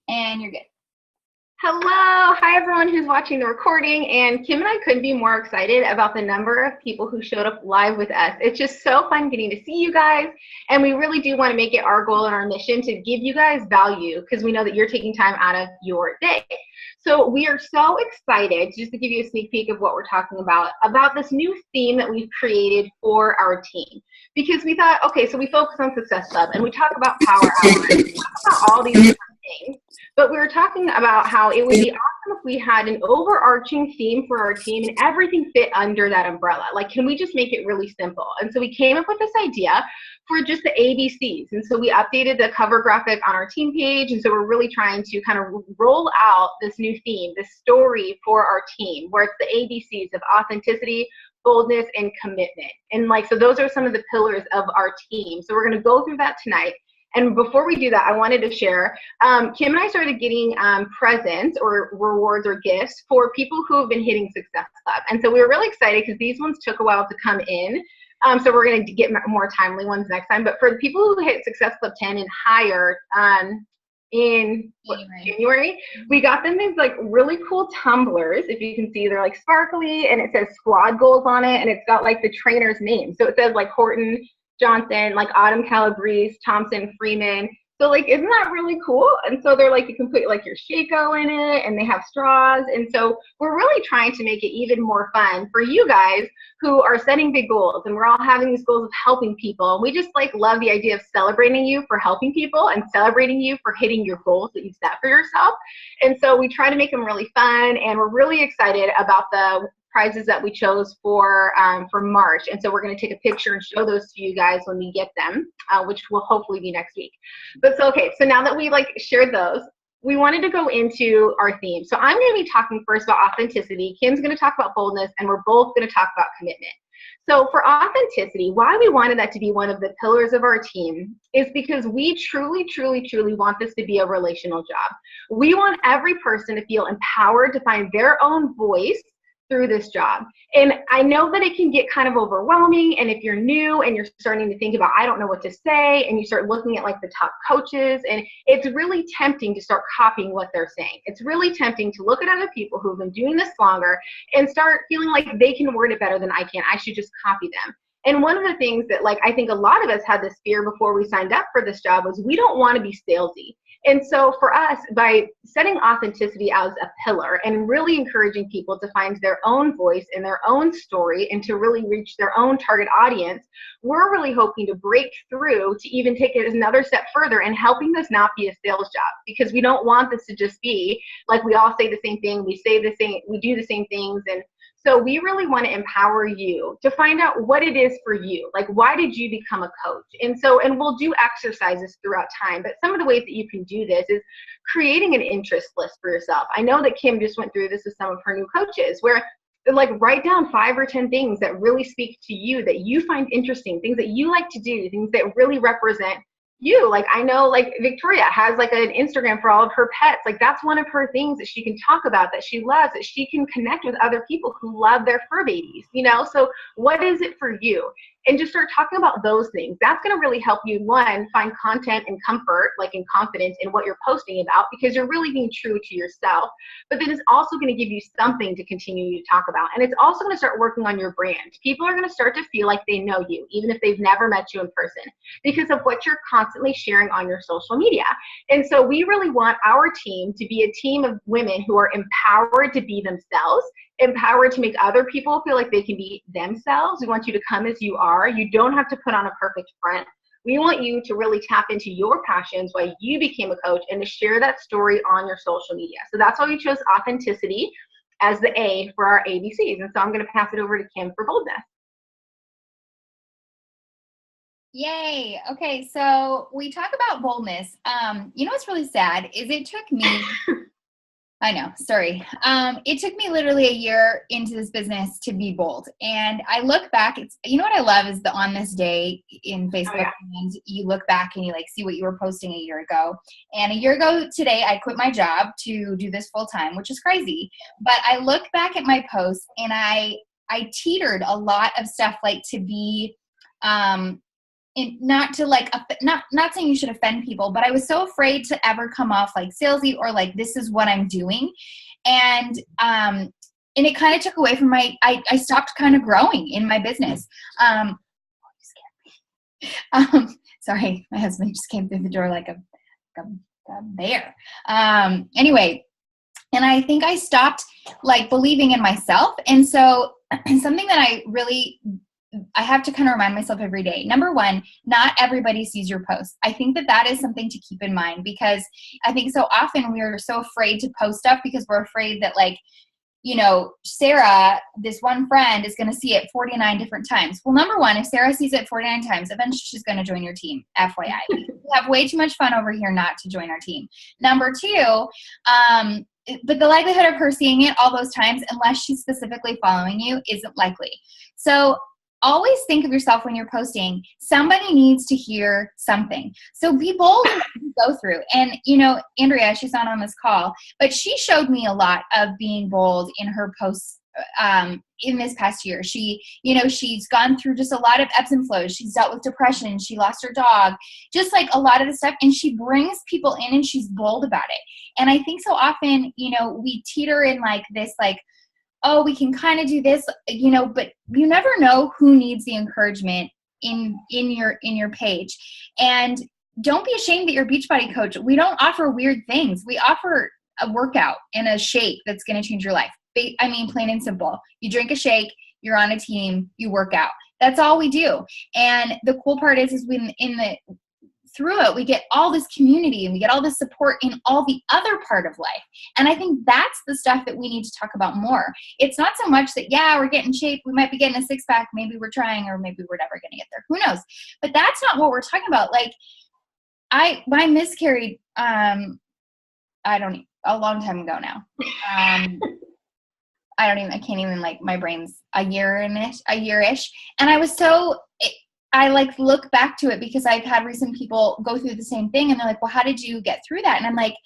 And you're good. Hello. Hi, everyone who's watching the recording. And Kim and I couldn't be more excited about the number of people who showed up live with us. It's just so fun getting to see you guys. And we really do want to make it our goal and our mission to give you guys value because we know that you're taking time out of your day. So we are so excited, just to give you a sneak peek of what we're talking about this new theme that we've created for our team. Because we thought, okay, so we focus on Success Club and we talk about Power Hour, and we talk about all these different things. But we were talking about how it would be awesome if we had an overarching theme for our team and everything fit under that umbrella. Like, can we just make it really simple? And so we came up with this idea for just the ABCs. And so we updated the cover graphic on our team page. And so we're really trying to kind of roll out this new theme, this story for our team, where it's the ABCs of authenticity, boldness, and commitment. And so those are some of the pillars of our team. So we're going to go through that tonight. And before we do that, I wanted to share, Kim and I started getting presents or rewards or gifts for people who have been hitting Success Club. And so we were really excited because these ones took a while to come in. So we're going to get more timely ones next time. But for the people who hit Success Club 10 and higher in January, we got them these really cool tumblers. If you can see, they're sparkly and it says squad goals on it. And it's got the trainer's name. So it says Horton, Johnson, Autumn, Calabrese, Thompson, Freeman. So isn't that really cool? And so they're you can put your Shaco in it, and they have straws. And so we're really trying to make it even more fun for you guys who are setting big goals, and we're all having these goals of helping people. And we just love the idea of celebrating you for helping people and celebrating you for hitting your goals that you set for yourself. And so we try to make them really fun, and we're really excited about the prizes that we chose for March. And so we're going to take a picture and show those to you guys when we get them, which will hopefully be next week. But so, okay, so now that we shared those, we wanted to go into our theme. So I'm going to be talking first about authenticity. Kim's going to talk about boldness, and we're both going to talk about commitment. So for authenticity, why we wanted that to be one of the pillars of our team is because we truly, truly, truly want this to be a relational job. We want every person to feel empowered to find their own voice through this job. And I know that it can get kind of overwhelming, and if you're new and you're starting to think about, I don't know what to say, and you start looking at the top coaches, and it's really tempting to start copying what they're saying. It's really tempting to look at other people who've been doing this longer and start feeling like they can word it better than I can. I should just copy them. And one of the things that I think a lot of us had this fear before we signed up for this job was we don't want to be salesy. And so for us, by setting authenticity as a pillar and really encouraging people to find their own voice and their own story and to really reach their own target audience, we're really hoping to break through to even take it another step further and helping this not be a sales job, because we don't want this to just be we all say the same thing, we do the same things. And so we really want to empower you to find out what it is for you. Why did you become a coach? And we'll do exercises throughout time, but some of the ways that you can do this is creating an interest list for yourself. I know that Kim just went through this with some of her new coaches, where write down 5 or 10 things that really speak to you, that you find interesting, things that you like to do, things that really represent you. I know Victoria has an Instagram for all of her pets. That's one of her things that she can talk about, that she loves, that she can connect with other people who love their fur babies, so what is it for you? And just start talking about those things. That's going to really help you, one, find content and comfort, and confidence in what you're posting about, because you're really being true to yourself. But then it's also going to give you something to continue to talk about. And it's also going to start working on your brand. People are going to start to feel like they know you, even if they've never met you in person, because of what you're constantly sharing on your social media. And so we really want our team to be a team of women who are empowered to be themselves, empowered to make other people feel like they can be themselves. We want you to come as you are. You don't have to put on a perfect front. We want you to really tap into your passions, why you became a coach, and to share that story on your social media. So that's why we chose authenticity as the A for our ABCs. And so I'm going to pass it over to Kim for boldness. Yay. Okay, so we talk about boldness. What's really sad is it took me I know, sorry. It took me literally a year into this business to be bold. And I look back, what I love is the on this day in Facebook, and you look back and you see what you were posting a year ago. And a year ago today, I quit my job to do this full time, which is crazy. But I look back at my posts and I teetered a lot of stuff to be not to like, not saying you should offend people, but I was so afraid to ever come off like salesy or like, this is what I'm doing. And it kind of took away from I stopped kind of growing in my business. Sorry, my husband just came through the door like a bear. Anyway, and I think I stopped like believing in myself. And so something that I have to kind of remind myself every day. Number one, not everybody sees your posts. I think that is something to keep in mind, because I think so often we're so afraid to post stuff because we're afraid that like, you know, Sarah, this one friend, is going to see it 49 different times. Well, number one, if Sarah sees it 49 times, eventually she's going to join your team, FYI. We have way too much fun over here not to join our team. Number two, but the likelihood of her seeing it all those times, unless she's specifically following you, isn't likely. So always think of yourself when you're posting, somebody needs to hear something. So be bold in what you go through. And, you know, Andrea, she's not on this call, but she showed me a lot of being bold in her posts in this past year. She, you know, she's gone through just a lot of ebbs and flows. She's dealt with depression. She lost her dog, just like a lot of the stuff. And she brings people in and she's bold about it. And I think so often, you know, we teeter in like this, like, oh, we can kind of do this, you know, but you never know who needs the encouragement in your page. And don't be ashamed that you're a Beachbody coach. We don't offer weird things. We offer a workout and a shake that's going to change your life. I mean, plain and simple. You drink a shake, you're on a team, you work out. That's all we do. And the cool part is when through it, we get all this community and we get all this support in all the other part of life. And I think that's the stuff that we need to talk about more. It's not so much that, yeah, we're getting shape. We might be getting a six pack. Maybe we're trying, or maybe we're never going to get there. Who knows? But that's not what we're talking about. Like I miscarried, a long time ago now. I can't even, like, my brain's a year-ish. And I was so, I like look back to it because I've had recent people go through the same thing and they're like, well, how did you get through that? And I'm like,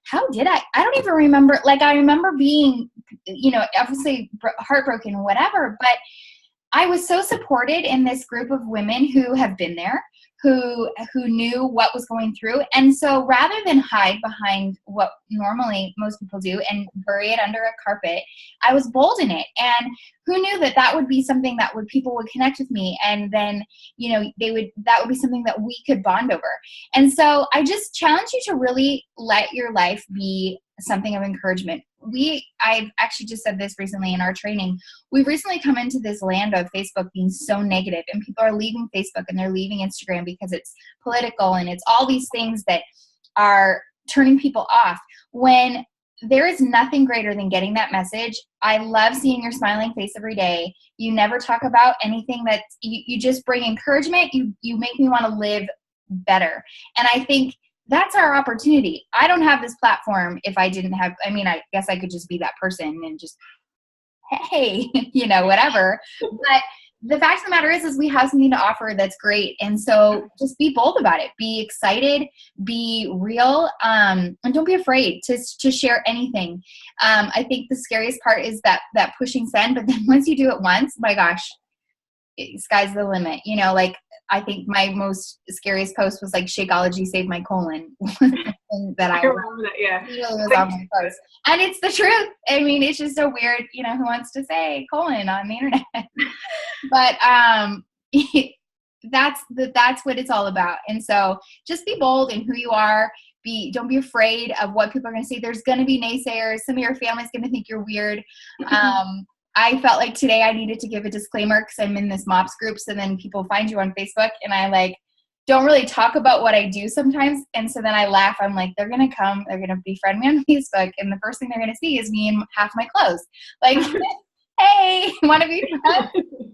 how did I don't even remember. Like, I remember being, you know, obviously heartbroken or whatever, but I was so supported in this group of women who have been there, who knew what was going through. And so rather than hide behind what normally most people do and bury it under a carpet, I was bold in it. And who knew that would be something that people would connect with me. And then, you know, that would be something that we could bond over. And so I just challenge you to really let your life be something of encouragement. I've actually just said this recently in our training. We've recently come into this land of Facebook being so negative, and people are leaving Facebook and they're leaving Instagram because it's political and it's all these things that are turning people off, when there is nothing greater than getting that message. I love seeing your smiling face every day. You never talk about anything that you just bring encouragement. You make me want to live better. And I think that's our opportunity. I don't have this platform if I didn't have, I mean, I guess I could just be that person and just, hey, you know, whatever. But the fact of the matter is we have something to offer that's great. And so just be bold about it. Be excited, be real, and don't be afraid to share anything. I think the scariest part is that pushing send, but then once you do it once, my gosh, sky's the limit. You know, like, I think my most scariest post was like, Shakeology saved my colon. That I remember that, yeah. Really was on my post. And it's the truth. I mean, it's just so weird, you know, who wants to say colon on the internet? But that's what it's all about. And so just be bold in who you are. Don't be afraid of what people are going to say. There's going to be naysayers. Some of your family's going to think you're weird. I felt like today I needed to give a disclaimer because I'm in this MOPS group. So then people find you on Facebook, and I like don't really talk about what I do sometimes. And so then I laugh. I'm like, they're going to come, they're going to befriend me on Facebook, and the first thing they're going to see is me in half my clothes. Like, hey, want to be friends?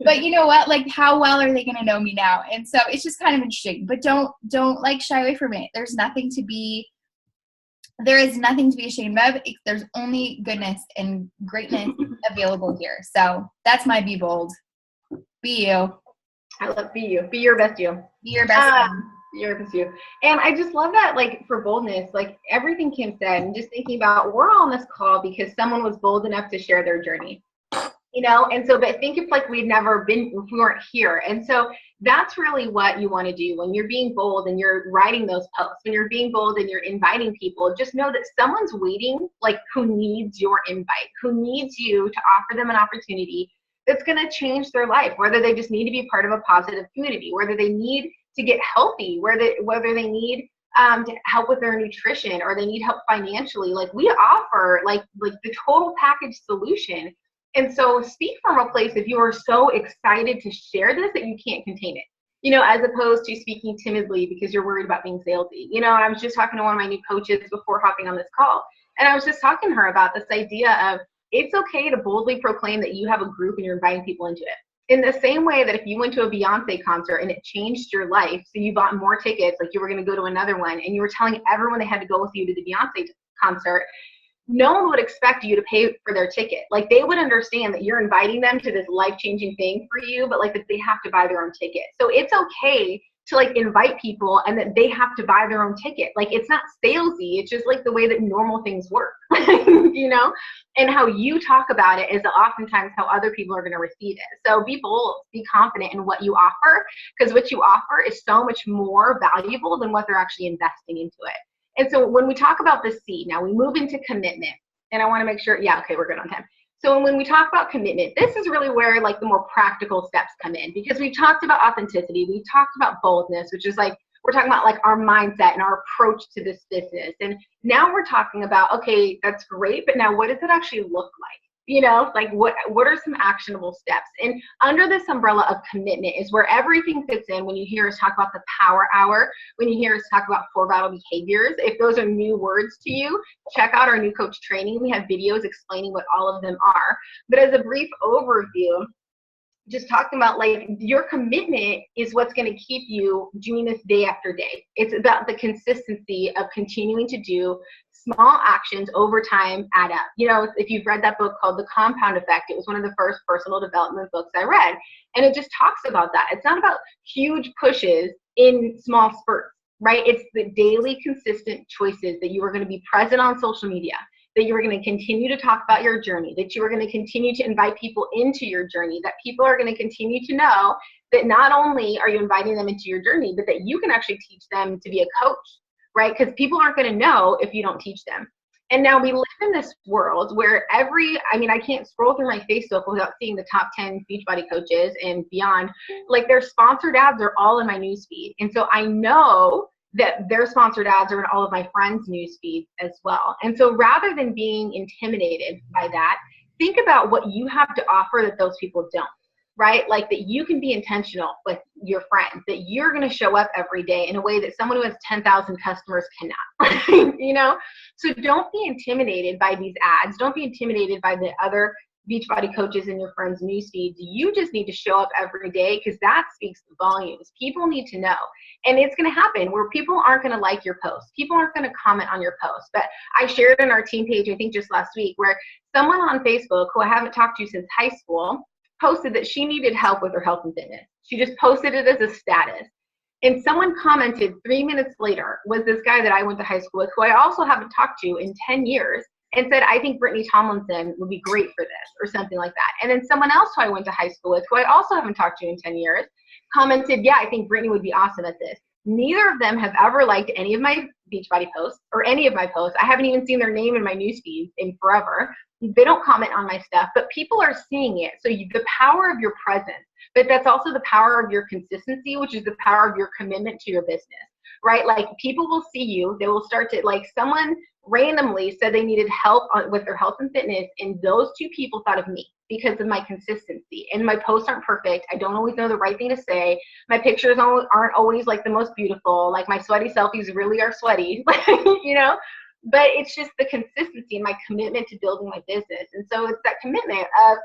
But you know what? Like, how well are they going to know me now? And so it's just kind of interesting. But don't like shy away from it. There is nothing to be ashamed of. There's only goodness and greatness available here. So that's my be bold. Be you. I love be you. Be your best you. Be your best be your best you. And I just love that, like, for boldness, like everything Kim said, and just thinking about, we're all on this call because someone was bold enough to share their journey. You know, and so, but think if like we'd never been, if we weren't here. And so That's really what you want to do when you're being bold and you're writing those posts, when you're being bold and you're inviting people. Just know that someone's waiting, like, who needs your invite, who needs you to offer them an opportunity that's going to change their life, whether they just need to be part of a positive community, whether they need to get healthy, whether they need to help with their nutrition, or they need help financially. Like, we offer like the total package solution. And so speak from a place if you are so excited to share this that you can't contain it, as opposed to speaking timidly because you're worried about being salesy. And I was just talking to one of my new coaches before hopping on this call, and I was just talking to her about this idea of it's okay to boldly proclaim that you have a group and you're inviting people into it. In the same way that if you went to a Beyonce concert and it changed your life, so you bought more tickets, like you were going to go to another one, and you were telling everyone they had to go with you to the Beyonce concert, no one would expect you to pay for their ticket. Like, they would understand that you're inviting them to this life-changing thing for you, but like that they have to buy their own ticket. So it's okay to like invite people and that they have to buy their own ticket. Like, it's not salesy. It's just like the way that normal things work, and how you talk about it is oftentimes how other people are going to receive it. So be bold, be confident in what you offer, because what you offer is so much more valuable than what they're actually investing into it. And so when we talk about the C, now we move into commitment, and I want to make sure, yeah, okay, we're good on time. So when we talk about commitment, this is really where like the more practical steps come in, because we talked about authenticity, we talked about boldness, which is like, we're talking about like our mindset and our approach to this business. And now we're talking about, okay, that's great, but now what does it actually look like? Like what are some actionable steps? And under this umbrella of commitment is where everything fits in. When you hear us talk about the power hour, when you hear us talk about 4 vital behaviors, if those are new words to you, check out our new coach training. We have videos explaining what all of them are. But as a brief overview, just talking about like your commitment is what's going to keep you doing this day after day. It's about the consistency of continuing to do small actions over time add up. If you've read that book called The Compound Effect, it was one of the first personal development books I read. And it just talks about that. It's not about huge pushes in small spurts, right? It's the daily consistent choices that you are going to be present on social media, that you are going to continue to talk about your journey, that you are going to continue to invite people into your journey, that people are going to continue to know that not only are you inviting them into your journey, but that you can actually teach them to be a coach, right? Because people aren't going to know if you don't teach them. And now we live in this world where I can't scroll through my Facebook without seeing the top 10 Beachbody coaches and beyond. Like, their sponsored ads are all in my newsfeed. And so I know that their sponsored ads are in all of my friends' news feeds as well. And so rather than being intimidated by that, think about what you have to offer that those people don't, right? Like, that you can be intentional with your friends, that you're going to show up every day in a way that someone who has 10,000 customers cannot, So don't be intimidated by these ads. Don't be intimidated by the other Beachbody coaches in your friends' news feeds. You just need to show up every day, because that speaks volumes. People need to know. And it's going to happen where people aren't going to like your post. People aren't going to comment on your post. But I shared in our team page, I think just last week, where someone on Facebook who I haven't talked to since high school posted that she needed help with her health and fitness. She just posted it as a status. And someone commented 3 minutes later, was this guy that I went to high school with, who I also haven't talked to in 10 years, and said, I think Brittany Tomlinson would be great for this, or something like that. And then someone else who I went to high school with, who I also haven't talked to in 10 years, commented, yeah, I think Brittany would be awesome at this. Neither of them have ever liked any of my Beachbody posts or any of my posts. I haven't even seen their name in my newsfeed in forever. They don't comment on my stuff, but people are seeing it. So the power of your presence, but that's also the power of your consistency, which is the power of your commitment to your business, right? Like, people will see you. They will start to, like, someone randomly said they needed help with their health and fitness, and those 2 people thought of me because of my consistency. And my posts aren't perfect. I don't always know the right thing to say. My pictures aren't always like the most beautiful. Like, my sweaty selfies really are sweaty, but it's just the consistency and my commitment to building my business. And so it's that commitment of,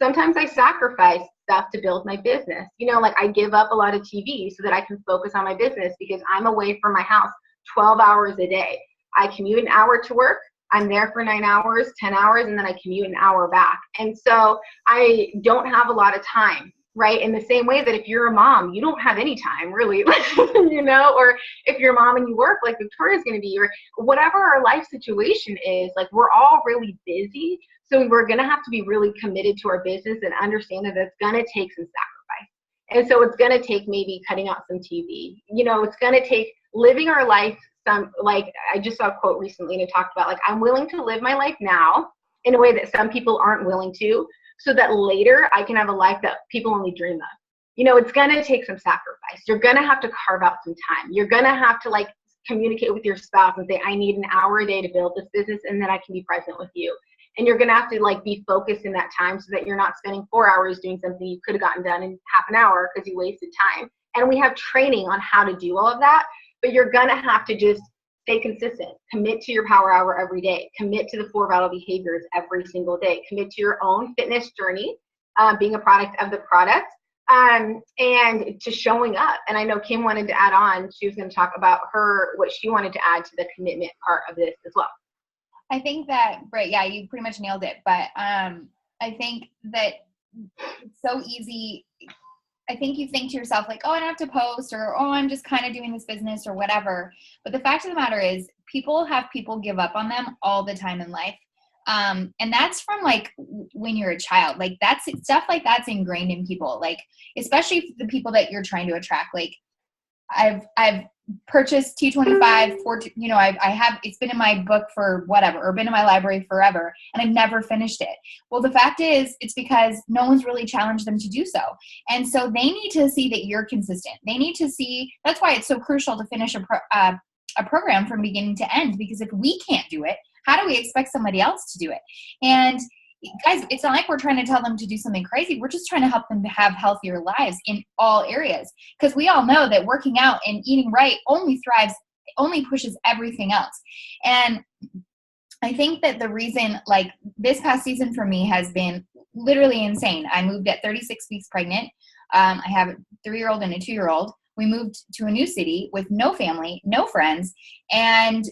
sometimes I sacrifice stuff to build my business. Like, I give up a lot of TV so that I can focus on my business, because I'm away from my house 12 hours a day. I commute an hour to work. I'm there for 9 hours, 10 hours, and then I commute an hour back. And so I don't have a lot of time, right? In the same way that if you're a mom, you don't have any time really, or if you're a mom and you work like Victoria's going to be, or whatever our life situation is, like, we're all really busy. So we're going to have to be really committed to our business and understand that it's going to take some sacrifice. And so it's going to take maybe cutting out some TV. You know, it's going to take living our life. Like I just saw a quote recently and it talked about like, I'm willing to live my life now in a way that some people aren't willing to, so that later I can have a life that people only dream of. You know, it's going to take some sacrifice. You're going to have to carve out some time. You're going to have to like communicate with your spouse and say, I need an hour a day to build this business and then I can be present with you. And you're going to have to like be focused in that time so that you're not spending 4 hours doing something you could have gotten done in half an hour because you wasted time. And we have training on how to do all of that, but you're going to have to just stay consistent. Commit to your power hour every day. Commit to the 4 vital behaviors every single day. Commit to your own fitness journey, being a product of the product, and to showing up. And I know Kim wanted to add on. She was going to talk about what she wanted to add to the commitment part of this as well. I think that, Britt, yeah, you pretty much nailed it. But I think that it's so easy. I think you think to yourself like, oh, I don't have to post, or, oh, I'm just kind of doing this business or whatever. But the fact of the matter is people give up on them all the time in life. And that's from like when you're a child, like that's stuff like that's ingrained in people, like, especially the people that you're trying to attract. Like I've purchased T25 for, you know, I have, it's been in my book for whatever, or been in my library forever, and I've never finished it. Well, the fact is it's because no one's really challenged them to do so. And so they need to see that you're consistent. They need to see, that's why it's so crucial to finish a program from beginning to end, because if we can't do it, how do we expect somebody else to do it? And guys, it's not like we're trying to tell them to do something crazy. We're just trying to help them to have healthier lives in all areas. Because we all know that working out and eating right only pushes everything else. And I think that the reason, like this past season for me has been literally insane. I moved at 36 weeks pregnant. I have a 3-year-old and a 2-year-old. We moved to a new city with no family, no friends, and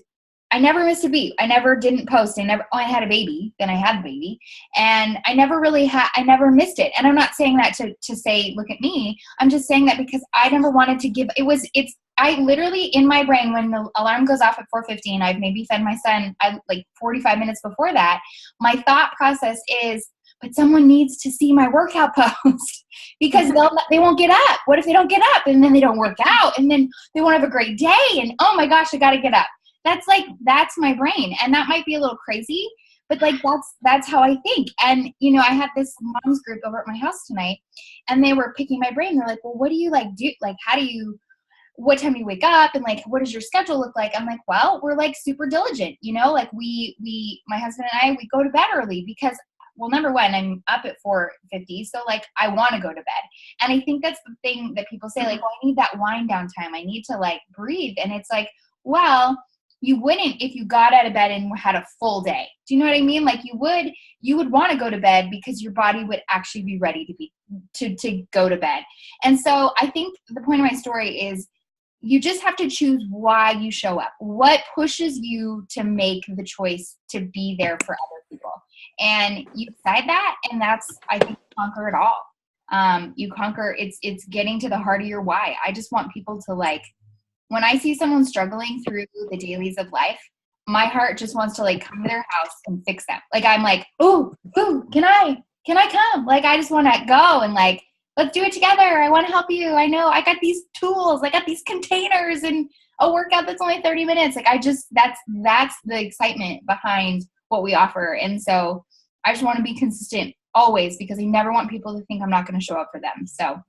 I never missed a beat. I didn't post. I had a baby, then I had the baby, and I never missed it. And I'm not saying that to say, look at me. I'm just saying that because I never wanted to give, I literally in my brain, when the alarm goes off at 4:50 and I've maybe fed my son like 45 minutes before that, my thought process is, but someone needs to see my workout post because they won't get up. What if they don't get up and then they don't work out and then they won't have a great day? And oh my gosh, I got to get up. That's my brain. And that might be a little crazy, but like, that's how I think. And, you know, I had this mom's group over at my house tonight and they were picking my brain. They're like, well, what do you like do? Like, what time do you wake up? And like, what does your schedule look like? I'm like, well, we're like super diligent, you know, like my husband and I, we go to bed early because, well, number one, I'm up at 4:50. So like, I want to go to bed. And I think that's the thing that people say, like, well, I need that wind down time. I need to like breathe. And it's like, well, you wouldn't if you got out of bed and had a full day. Do you know what I mean? Like you would want to go to bed because your body would actually be ready to go to bed. And so I think the point of my story is you just have to choose why you show up. What pushes you to make the choice to be there for other people? And you decide that, and that's, I think, conquer it all. You conquer, it's getting to the heart of your why. I just want people to like, when I see someone struggling through the dailies of life, my heart just wants to like come to their house and fix them. Like I'm like, ooh, can I come? Like I just want to go and like, let's do it together. I want to help you. I know I got these tools. I got these containers and a workout that's only 30 minutes. Like that's the excitement behind what we offer. And so I just want to be consistent always because I never want people to think I'm not going to show up for them. So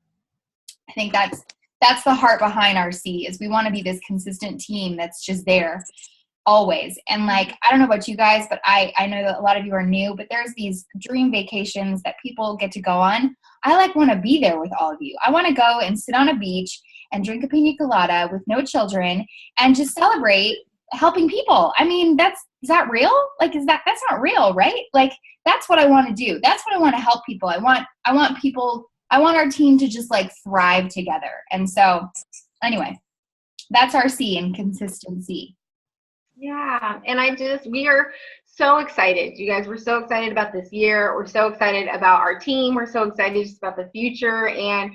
I think that's the heart behind RC is we want to be this consistent team that's just there always. And like, I don't know about you guys, but I know that a lot of you are new, but there's these dream vacations that people get to go on. I like want to be there with all of you. I want to go and sit on a beach and drink a pina colada with no children and just celebrate helping people. I mean, is that real? Like, that's not real, right? Like, that's what I want to do. That's what I want to help people. I want our team to just like thrive together. And so anyway, that's RC and consistency. Yeah. And we are so excited. You guys, we're so excited about this year. We're so excited about our team. We're so excited just about the future, and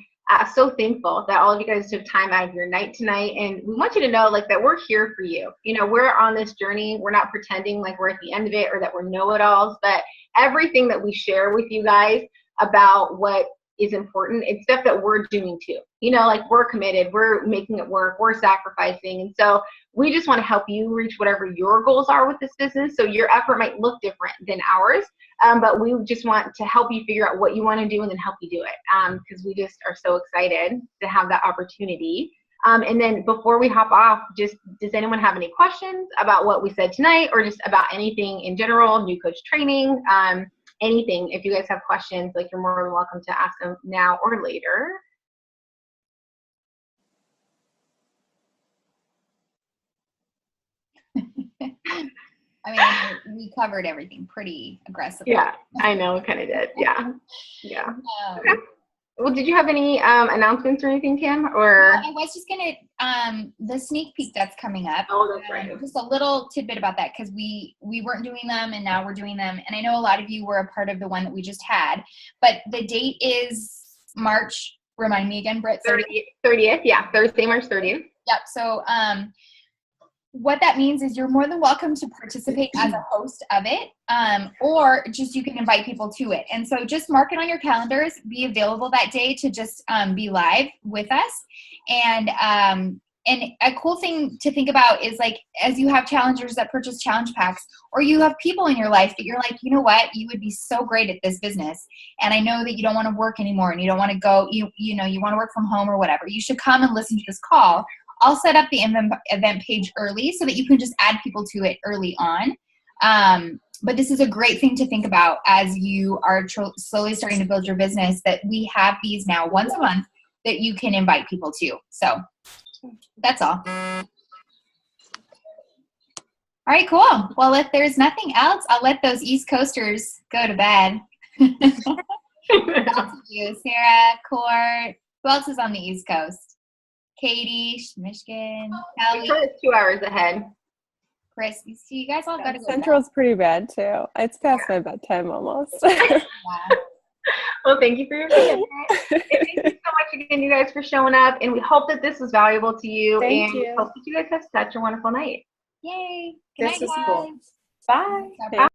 so thankful that all of you guys took time out of your night tonight. And we want you to know like that we're here for you. You know, we're on this journey. We're not pretending like we're at the end of it or that we're know-it-alls, but everything that we share with you guys about what is important. It's stuff that we're doing too. You know, like we're committed, we're making it work, we're sacrificing. And so we just want to help you reach whatever your goals are with this business. So your effort might look different than ours, but we just want to help you figure out what you want to do and then help you do it, because we just are so excited to have that opportunity. And then before we hop off, just does anyone have any questions about what we said tonight, or just about anything in general, new coach training, anything? If you guys have questions, like, you're more than welcome to ask them now or later. I mean, we covered everything pretty aggressively. Yeah, I know, we kind of did. Yeah. Yeah. Okay. Well, did you have any announcements or anything, Kim? Or I was just gonna the sneak peek that's coming up. Oh, that's right. Just a little tidbit about that, because we weren't doing them and now we're doing them, and I know a lot of you were a part of the one that we just had. But the date is March. Remind me again, Britt. 30th. Yeah, Thursday, March 30th. Yep. So what that means is you're more than welcome to participate as a host of it, or just you can invite people to it. And so just mark it on your calendars, be available that day to just be live with us. And a cool thing to think about is, like, as you have challengers that purchase challenge packs, or you have people in your life that you're like, you know what, you would be so great at this business, and I know that you don't want to work anymore and you don't want to go, you know, you want to work from home or whatever, you should come and listen to this call. I'll set up the event page early so that you can just add people to it early on. But this is a great thing to think about as you are slowly starting to build your business, that we have these now once a month that you can invite people to. So that's all. All right, cool. Well, if there's nothing else, I'll let those East Coasters go to bed. Back to you, Sarah, Court. Who else is on the East Coast? Katie, Michigan, Kelly. It's 2 hours ahead. Chris, you see, you guys all got to go. Central's pretty bad too. It's past my bedtime almost. Yeah. Well, thank you for your visit. Thank you so much again, you guys, for showing up. And we hope that this was valuable to you. Thank and you. We hope that you guys have such a wonderful night. Yay. This Good is night, cool. guys. Bye. Bye.